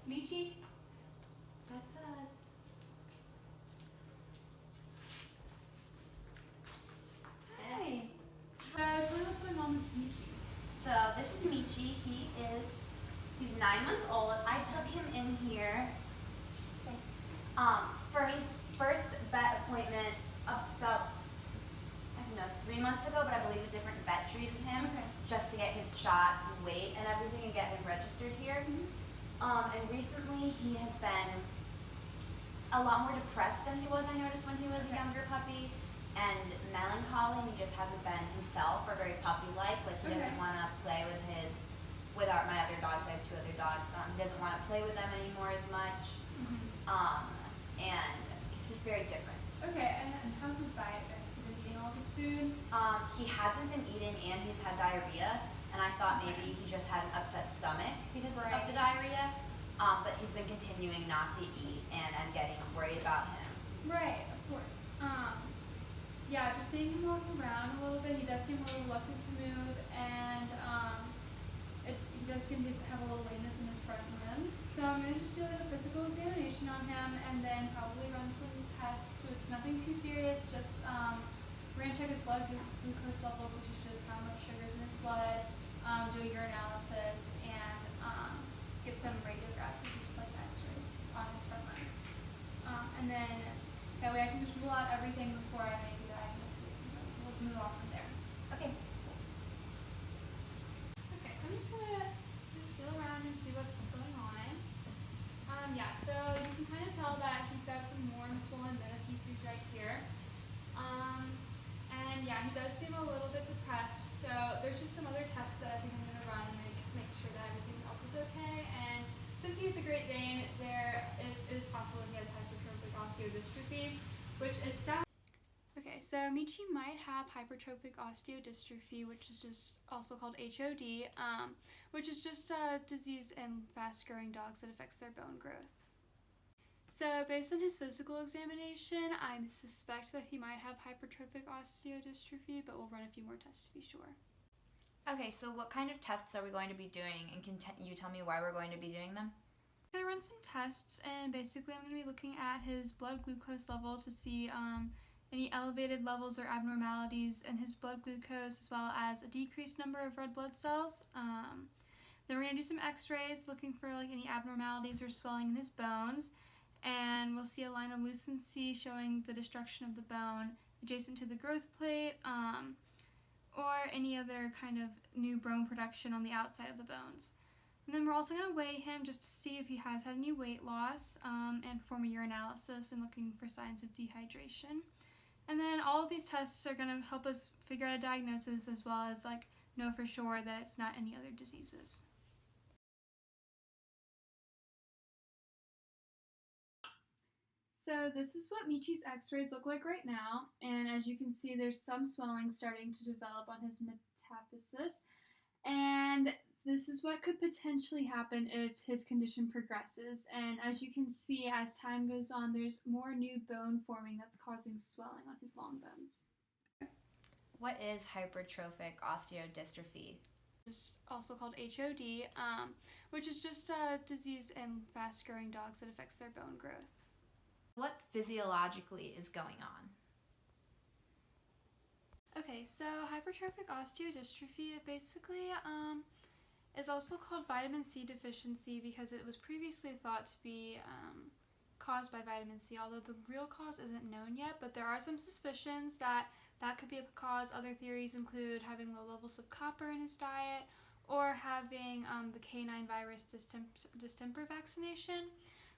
Michi, that's us. Hi. Tell me what's going on with Michi. So this is Michi. He's 9 months old. I took him in here for his first vet appointment about, I don't know, 3 months ago, but I believe a different vet treated him just to get his shots and weight and everything and get him registered here. And recently he has been a lot more depressed than he was, I noticed, when he was a younger puppy, and melancholy, and he just hasn't been himself or very puppy-like. Like he doesn't want to play with my other dogs. I have 2 other dogs. He doesn't want to play with them anymore as much. And he's just very different. Okay, and how's his diet? Has he been eating all this food? He hasn't been eating, and he's had diarrhea, and I thought maybe he just had an upset stomach because of the diarrhea. But he's been continuing not to eat, and I'm getting worried about him. Right, of course. Yeah, just seeing him walking around a little bit, he does seem a little reluctant to move, and he does seem to have a little lameness in his front limbs. So I'm going to just do like a physical examination on him, and then probably run some tests with nothing too serious. Just we're going to check his blood glucose levels, which is just how much sugar is in his blood, do a urinalysis, and get some radiographs, which is like X-rays on his front limbs. And then that way I can just rule out everything before I make a diagnosis, and then we'll move on from there. Okay. Okay, so I'm just gonna feel around and see what's going on. Yeah, so you can kind of tell that he's got some warm, swollen metaphyses right here. And yeah, he does seem a little bit depressed. So there's just some other tests that I think I'm gonna run and make sure that everything else is okay. And since he's a Great Dane, it is possible he has hypertrophic osteodystrophy, which is Okay, so Michi might have hypertrophic osteodystrophy, which is just also called HOD, which is just a disease in fast-growing dogs that affects their bone growth. So based on his physical examination, I suspect that he might have hypertrophic osteodystrophy, but we'll run a few more tests to be sure. Okay, so what kind of tests are we going to be doing, and can you tell me why we're going to be doing them? I'm going to run some tests, and basically I'm going to be looking at his blood glucose level to see any elevated levels or abnormalities in his blood glucose, as well as a decreased number of red blood cells. Then we're going to do some x-rays looking for like any abnormalities or swelling in his bones, and we'll see a line of lucency showing the destruction of the bone adjacent to the growth plate, or any other kind of new bone production on the outside of the bones. And then we're also going to weigh him just to see if he has had any weight loss, and perform a urinalysis and looking for signs of dehydration. And then all of these tests are going to help us figure out a diagnosis, as well as like know for sure that it's not any other diseases. So this is what Michi's x-rays look like right now, and as you can see, there's some swelling starting to develop on his metaphysis, and this is what could potentially happen if his condition progresses. And as you can see, as time goes on, there's more new bone forming that's causing swelling on his long bones. What is hypertrophic osteodystrophy? It's also called HOD, which is just a disease in fast-growing dogs that affects their bone growth. What physiologically is going on? Okay, so hypertrophic osteodystrophy basically is also called vitamin C deficiency because it was previously thought to be caused by vitamin C, although the real cause isn't known yet, but there are some suspicions that that could be a cause. Other theories include having low levels of copper in his diet, or having the canine virus distemper vaccination,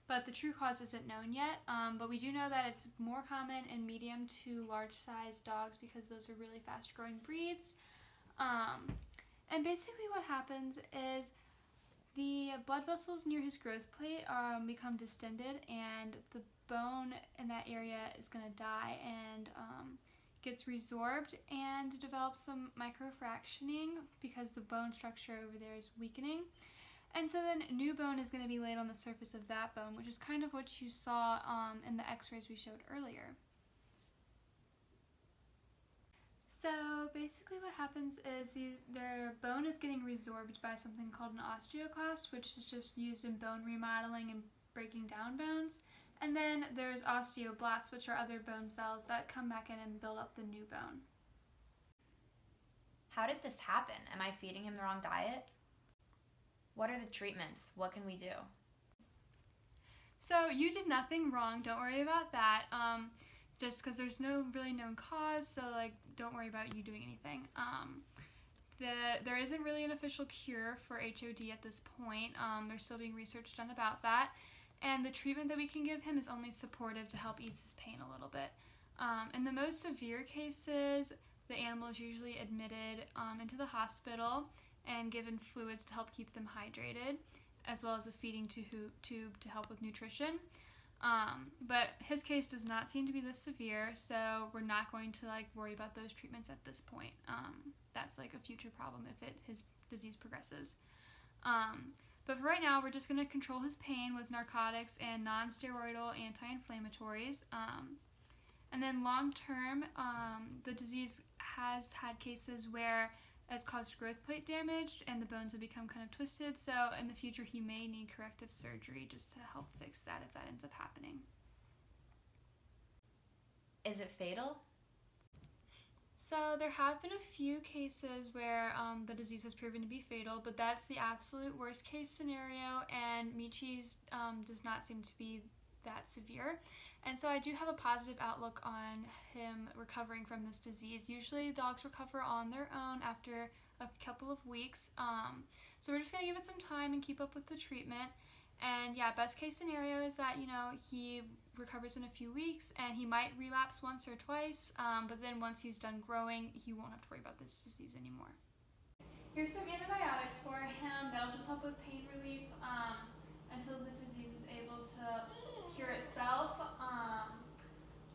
but the true cause isn't known yet. But we do know that it's more common in medium to large size dogs because those are really fast growing breeds. And basically what happens is the blood vessels near his growth plate become distended, and the bone in that area is going to die and gets resorbed and develops some microfractioning because the bone structure over there is weakening. And so then new bone is going to be laid on the surface of that bone, which is kind of what you saw in the x-rays we showed earlier. So basically what happens is their bone is getting resorbed by something called an osteoclast, which is just used in bone remodeling and breaking down bones. And then there's osteoblasts, which are other bone cells that come back in and build up the new bone. How did this happen? Am I feeding him the wrong diet? What are the treatments? What can we do? So you did nothing wrong. Don't worry about that. Just because there's no really known cause, so like don't worry about you doing anything. There isn't really an official cure for HOD at this point. There's still being research done about that. And the treatment that we can give him is only supportive to help ease his pain a little bit. In the most severe cases, the animal is usually admitted into the hospital and given fluids to help keep them hydrated, as well as a feeding tube to help with nutrition. But his case does not seem to be this severe, so we're not going to worry about those treatments at this point. That's a future problem if his disease progresses. But for right now, we're just going to control his pain with narcotics and non-steroidal anti-inflammatories. And then long term, the disease has had cases where it's caused growth plate damage and the bones have become kind of twisted. So in the future, he may need corrective surgery just to help fix that if that ends up happening. Is it fatal? So there have been a few cases where the disease has proven to be fatal, but that's the absolute worst case scenario, and Michi's does not seem to be that severe. And so I do have a positive outlook on him recovering from this disease. Usually dogs recover on their own after a couple of weeks. So we're just going to give it some time and keep up with the treatment. And yeah, best case scenario is that, he recovers in a few weeks and he might relapse once or twice. But then once he's done growing, he won't have to worry about this disease anymore. Here's some antibiotics for him. That'll just help with pain relief until the disease is able to cure itself.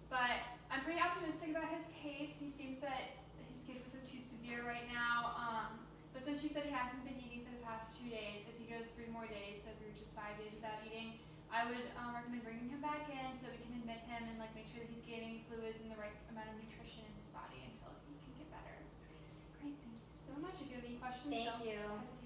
But I'm pretty optimistic about his case. He seems that his case isn't too severe right now. But since you said he hasn't been eating for the past 2 days, if he goes 3 more days, so if you're just 5 days without eating, I would recommend bringing him back in so that we can admit him and make sure that he's getting fluids and the right amount of nutrition in his body until he can get better. Great, thank you so much. If you have any questions, don't hesitate